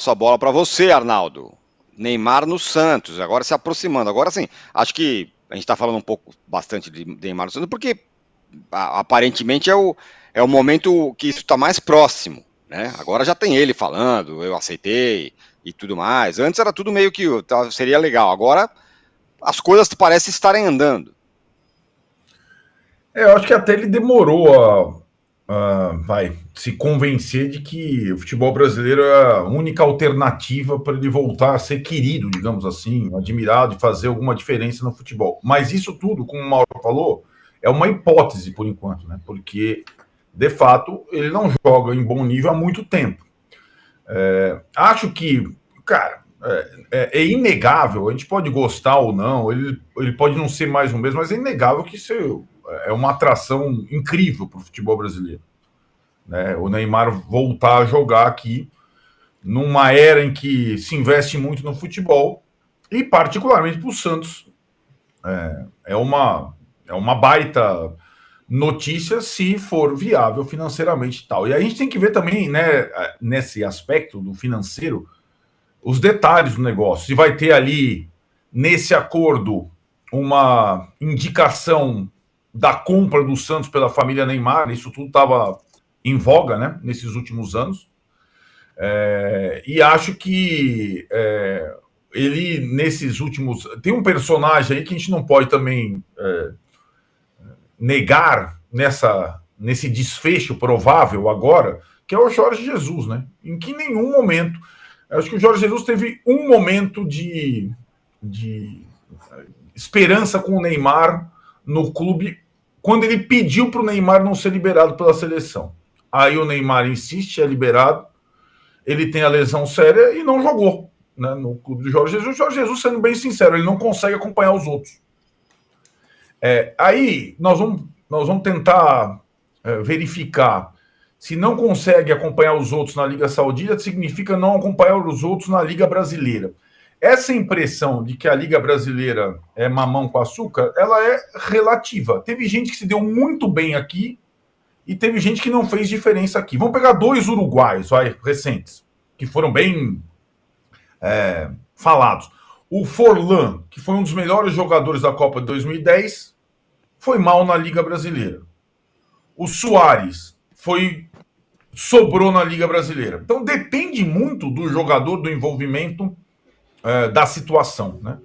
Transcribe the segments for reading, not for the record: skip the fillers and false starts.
Só bola para você, Arnaldo. Neymar no Santos, agora se aproximando. Agora sim, acho que a gente está falando um pouco bastante de Neymar no Santos, porque aparentemente é o momento que isso está mais próximo, né? Agora já tem ele falando, eu aceitei e tudo mais. Antes era tudo meio que seria legal. Agora as coisas parecem estarem andando. Eu acho que até ele demorou vai se convencer de que o futebol brasileiro é a única alternativa para ele voltar a ser querido, digamos assim, admirado e fazer alguma diferença no futebol. Mas isso tudo, como o Mauro falou, é uma hipótese por enquanto, né? Porque, de fato, ele não joga em bom nível há muito tempo. Acho que, cara, é inegável, a gente pode gostar ou não, ele pode não ser mais um mesmo, mas é inegável que isso é uma atração incrível para o futebol brasileiro. Né? O Neymar voltar a jogar aqui numa era em que se investe muito no futebol e particularmente para o Santos é uma baita notícia se for viável financeiramente e tal. E a gente tem que ver também, né, nesse aspecto do financeiro, os detalhes do negócio. Se vai ter ali, nesse acordo, uma indicação da compra do Santos pela família Neymar, isso tudo estava em voga, né, nesses últimos anos. E acho que ele, nesses últimos. Tem um personagem aí que a gente não pode também negar nesse desfecho provável agora, que é o Jorge Jesus, né? Em que nenhum momento. Acho que o Jorge Jesus teve um momento de esperança com o Neymar no clube quando ele pediu para o Neymar não ser liberado pela seleção. Aí o Neymar insiste, é liberado, ele tem a lesão séria e não jogou, né, no clube do Jorge Jesus. O Jorge Jesus, sendo bem sincero, ele não consegue acompanhar os outros. Aí nós vamos tentar verificar se não consegue acompanhar os outros na Liga Saudita, significa não acompanhar os outros na Liga Brasileira. Essa impressão de que a Liga Brasileira é mamão com açúcar, ela é relativa. Teve gente que se deu muito bem aqui e teve gente que não fez diferença aqui. Vamos pegar dois uruguaios recentes, que foram bem falados. O Forlan, que foi um dos melhores jogadores da Copa de 2010, foi mal na Liga Brasileira. O Suárez sobrou na Liga Brasileira. Então depende muito do jogador, do envolvimento, da situação, né?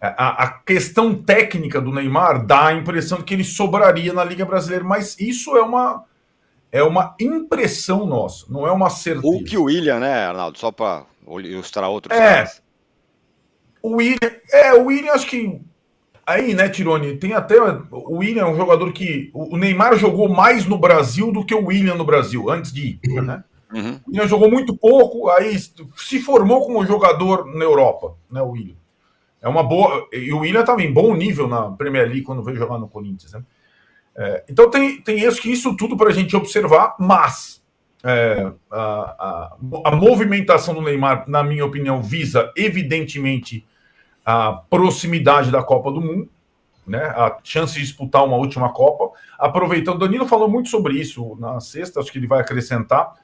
A questão técnica do Neymar dá a impressão de que ele sobraria na Liga Brasileira, mas isso é uma impressão nossa, não é uma Hulk e certeza. o William, né, Arnaldo? Só para ilustrar outros É, caras. o William acho que aí, né, Tironi, tem até o William é um jogador que o Neymar jogou mais no Brasil do que o William no Brasil antes de ir, né? Uhum. O William jogou muito pouco, aí se formou como jogador na Europa, né, o William. É uma boa. E o William estava em bom nível na Premier League quando veio jogar no Corinthians, né? Então tem isso tudo para a gente observar, mas a movimentação do Neymar, na minha opinião, visa evidentemente a proximidade da Copa do Mundo, né? A chance de disputar uma última Copa. Aproveitando, o Danilo falou muito sobre isso na sexta, acho que ele vai acrescentar.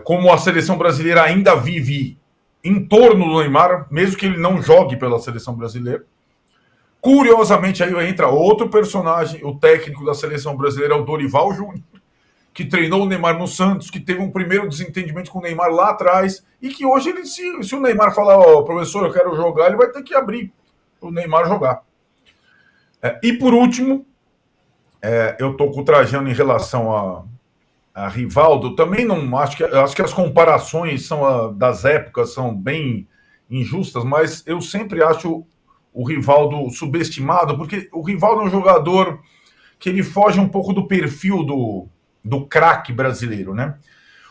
Como a seleção brasileira ainda vive em torno do Neymar, mesmo que ele não jogue pela seleção brasileira. Curiosamente, aí entra outro personagem, o técnico da seleção brasileira, o Dorival Júnior, que treinou o Neymar no Santos, que teve um primeiro desentendimento com o Neymar lá atrás, e que hoje, se o Neymar falar, professor, eu quero jogar, ele vai ter que abrir o Neymar jogar. E por último, eu estou com o Trajano em relação a Rivaldo, também não acho que as comparações das épocas são bem injustas, mas eu sempre acho o Rivaldo subestimado, porque o Rivaldo é um jogador que ele foge um pouco do perfil do craque brasileiro, né?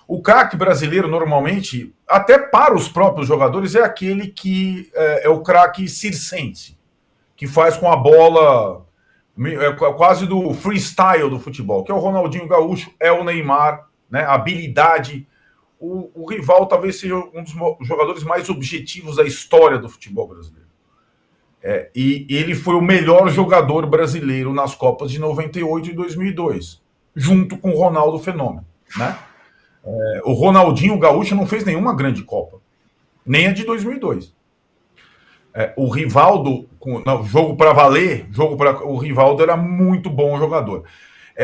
O craque brasileiro, normalmente, até para os próprios jogadores, é aquele que é o craque circense, que faz com a bola quase do freestyle do futebol, que é o Ronaldinho Gaúcho, é o Neymar, né? A habilidade. O Rival talvez seja um dos jogadores mais objetivos da história do futebol brasileiro. E ele foi o melhor jogador brasileiro nas Copas de 98 e 2002, junto com o Ronaldo Fenômeno, né? O Ronaldinho Gaúcho não fez nenhuma grande Copa. nem a de 2002. O Rivaldo, jogo para valer, o Rivaldo era muito bom jogador.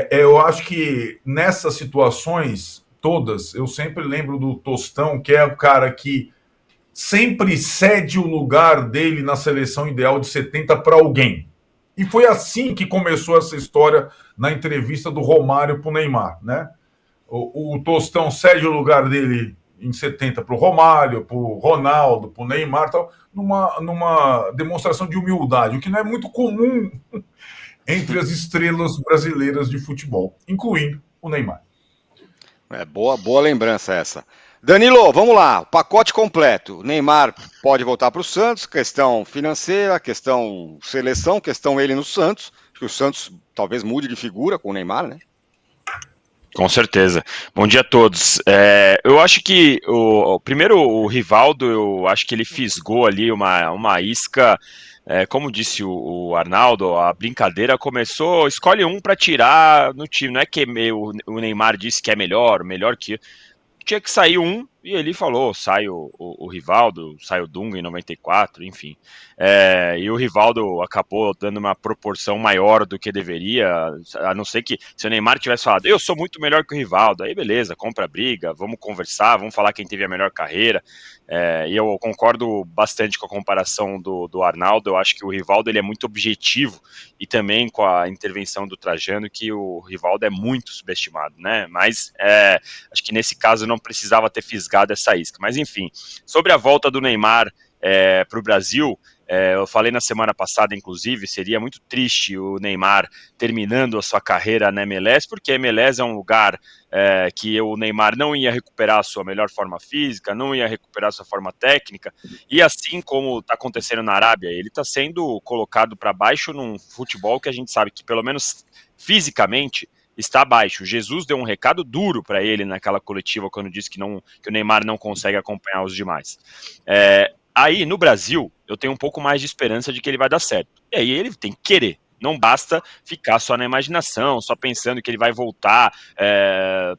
Eu acho que nessas situações todas, eu sempre lembro do Tostão, que é o cara que sempre cede o lugar dele na seleção ideal de 70 para alguém. E foi assim que começou essa história na entrevista do Romário para o Neymar, né? O Tostão cede o lugar dele em 70 para o Romário, para o Ronaldo, para o Neymar, tal, numa demonstração de humildade, o que não é muito comum entre as estrelas brasileiras de futebol, incluindo o Neymar. Boa lembrança essa. Danilo, vamos lá, pacote completo. Neymar pode voltar para o Santos, questão financeira, questão seleção, questão ele no Santos, que o Santos talvez mude de figura com o Neymar, né? Com certeza. Bom dia a todos. Eu acho que primeiro o Rivaldo, eu acho que ele fisgou ali uma isca. Como disse o Arnaldo, a brincadeira começou, escolhe um para tirar no time. Não é que o Neymar disse que é melhor que tinha que sair um, e ele falou, sai o Rivaldo, sai o Dunga em 94, enfim. E o Rivaldo acabou dando uma proporção maior do que deveria, a não ser que se o Neymar tivesse falado, eu sou muito melhor que o Rivaldo, aí beleza, compra a briga, vamos conversar, vamos falar quem teve a melhor carreira. E eu concordo bastante com a comparação do Arnaldo, eu acho que o Rivaldo ele é muito objetivo, e também com a intervenção do Trajano, que o Rivaldo é muito subestimado, né? Mas acho que nesse caso não precisava ter fisgado essa isca. Mas enfim, sobre a volta do Neymar para o Brasil, eu falei na semana passada, inclusive, seria muito triste o Neymar terminando a sua carreira na MLS, porque a MLS é um lugar que o Neymar não ia recuperar a sua melhor forma física, não ia recuperar a sua forma técnica, e assim como está acontecendo na Arábia, ele está sendo colocado para baixo num futebol que a gente sabe que, pelo menos fisicamente, está abaixo. Jesus deu um recado duro para ele naquela coletiva quando disse que o Neymar não consegue acompanhar os demais. Aí, no Brasil, eu tenho um pouco mais de esperança de que ele vai dar certo. E aí ele tem que querer. Não basta ficar só na imaginação, só pensando que ele vai voltar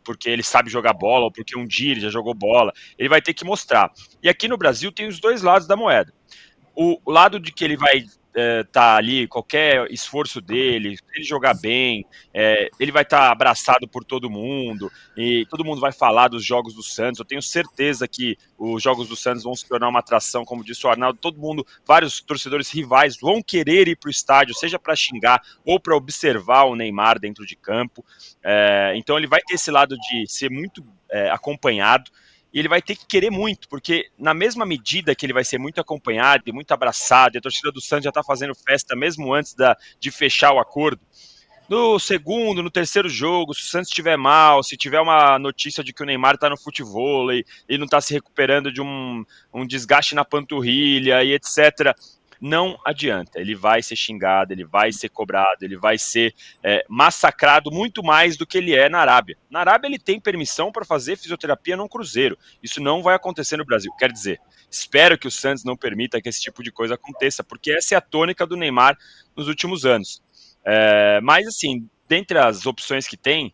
porque ele sabe jogar bola ou porque um dia ele já jogou bola. Ele vai ter que mostrar. E aqui no Brasil tem os dois lados da moeda. O lado de que ele vai tá ali, qualquer esforço dele, se ele jogar bem, ele vai estar abraçado por todo mundo, e todo mundo vai falar dos jogos do Santos. Eu tenho certeza que os jogos do Santos vão se tornar uma atração, como disse o Arnaldo, todo mundo, vários torcedores rivais vão querer ir para o estádio, seja para xingar ou para observar o Neymar dentro de campo. Então ele vai ter esse lado de ser muito acompanhado, e ele vai ter que querer muito, porque na mesma medida que ele vai ser muito acompanhado e muito abraçado, e a torcida do Santos já está fazendo festa mesmo antes de fechar o acordo, no segundo, no terceiro jogo, se o Santos estiver mal, se tiver uma notícia de que o Neymar está no futevôlei e não está se recuperando de um desgaste na panturrilha e etc., não adianta, ele vai ser xingado, ele vai ser cobrado, ele vai ser massacrado muito mais do que ele é na Arábia. Na Arábia ele tem permissão para fazer fisioterapia num cruzeiro, isso não vai acontecer no Brasil, quer dizer, espero que o Santos não permita que esse tipo de coisa aconteça, porque essa é a tônica do Neymar nos últimos anos. Mas assim, dentre as opções que tem,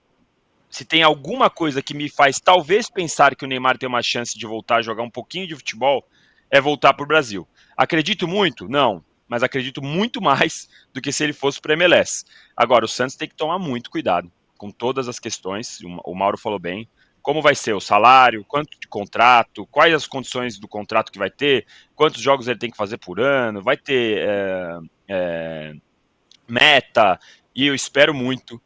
se tem alguma coisa que me faz talvez pensar que o Neymar tem uma chance de voltar a jogar um pouquinho de futebol, é voltar para o Brasil. Acredito muito? Não, mas acredito muito mais do que se ele fosse para a MLS. Agora, o Santos tem que tomar muito cuidado com todas as questões, o Mauro falou bem, como vai ser o salário, quanto de contrato, quais as condições do contrato que vai ter, quantos jogos ele tem que fazer por ano, vai ter meta, e eu espero muito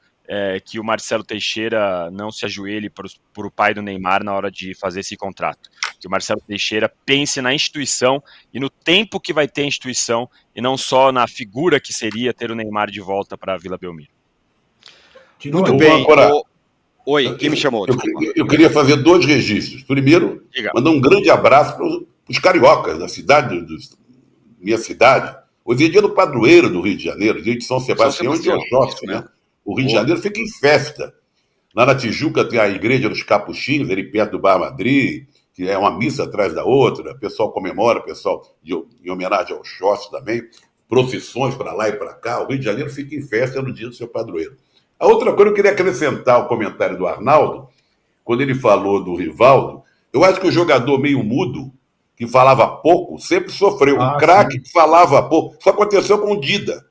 que o Marcelo Teixeira não se ajoelhe para o pai do Neymar na hora de fazer esse contrato. Que o Marcelo Teixeira pense na instituição e no tempo que vai ter a instituição e não só na figura que seria ter o Neymar de volta para a Vila Belmiro. Muito bem. Oi, quem me chamou? Eu queria fazer 2 registros. Primeiro, mandar um grande abraço para os cariocas da cidade, minha cidade. Hoje é dia do padroeiro do Rio de Janeiro, dia de São Sebastião e de Oxóssi, né? O Rio de Janeiro fica em festa. Lá na Tijuca tem a Igreja dos Capuchinhos, ali perto do Bar Madrid, que é uma missa atrás da outra, o pessoal comemora, em homenagem ao Oxóssi também, procissões para lá e para cá. O Rio de Janeiro fica em festa no dia do seu padroeiro. A outra coisa, eu queria acrescentar o comentário do Arnaldo, quando ele falou do Rivaldo. Eu acho que o jogador meio mudo, que falava pouco, sempre sofreu. O craque sim. que falava pouco. Isso aconteceu com o Dida.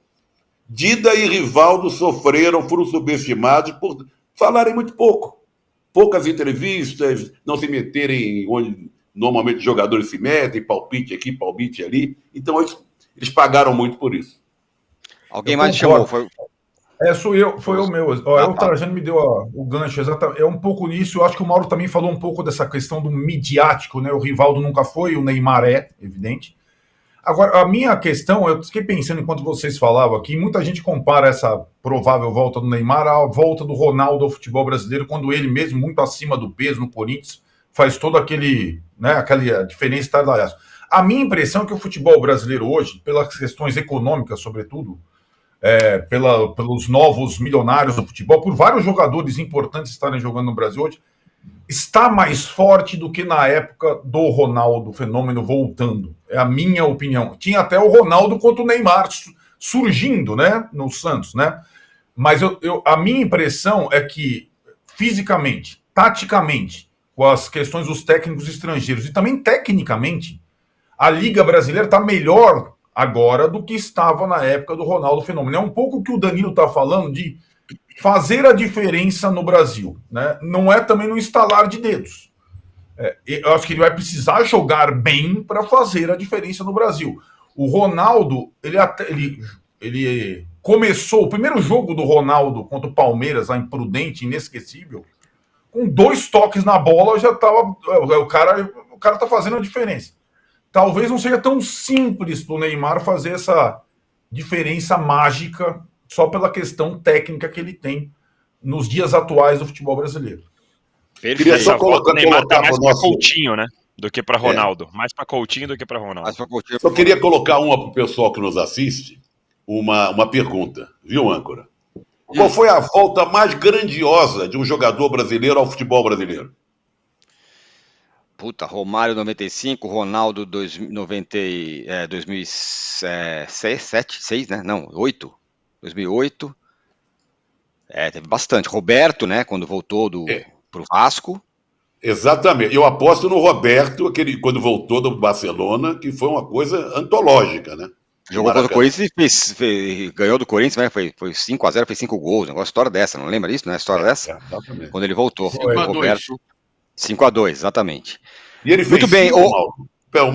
Dida e Rivaldo sofreram, foram subestimados por falarem muito pouco. Poucas entrevistas, não se meterem onde normalmente os jogadores se metem, palpite aqui, palpite ali. Então, eles pagaram muito por isso. Alguém mais chamou? Foi o meu. O Trajano me deu o gancho, exatamente. É um pouco nisso. Eu acho que o Mauro também falou um pouco dessa questão do midiático, né? O Rivaldo nunca foi, o Neymar é, evidente. Agora, a minha questão, eu fiquei pensando enquanto vocês falavam aqui, muita gente compara essa provável volta do Neymar à volta do Ronaldo ao futebol brasileiro, quando ele mesmo, muito acima do peso no Corinthians, faz todo aquele, né, aquela diferença estardalhaço. A minha impressão é que o futebol brasileiro hoje, pelas questões econômicas, sobretudo, pelos novos milionários do futebol, por vários jogadores importantes estarem jogando no Brasil hoje, está mais forte do que na época do Ronaldo, fenômeno voltando. É a minha opinião. Tinha até o Ronaldo contra o Neymar surgindo, né, no Santos, né? Mas a minha impressão é que, fisicamente, taticamente, com as questões dos técnicos estrangeiros e também tecnicamente, a Liga Brasileira está melhor agora do que estava na época do Ronaldo fenômeno. É um pouco o que o Danilo está falando de fazer a diferença no Brasil, né? Não é também no instalar de dedos. Eu acho que ele vai precisar jogar bem para fazer a diferença no Brasil. O Ronaldo, ele começou o primeiro jogo do Ronaldo contra o Palmeiras, lá imprudente, inesquecível, com 2 toques na bola já estava o cara tá fazendo a diferença. Talvez não seja tão simples para o Neymar fazer essa diferença mágica só pela questão técnica que ele tem nos dias atuais do futebol brasileiro. Queria só colocar Neymar tá mais para Coutinho, né? Do que para Ronaldo. Mais para Coutinho do que para Ronaldo. Só queria colocar uma para o pessoal que nos assiste, uma pergunta, viu, âncora? Qual foi a volta mais grandiosa de um jogador brasileiro ao futebol brasileiro? Puta, Romário 95, Ronaldo 2006, né? Não, 2008. Teve bastante. Roberto, né? Quando voltou pro Vasco. Exatamente. Eu aposto no Roberto, quando voltou do Barcelona, que foi uma coisa antológica, né? Jogou contra o Corinthians e ganhou do Corinthians, né? Foi 5-0, fez 5 gols. Um negócio, história dessa, não lembra disso? Não é história dessa? Exatamente. Quando ele voltou. 5-2. Roberto, 5-2, exatamente. E ele fez muito bem.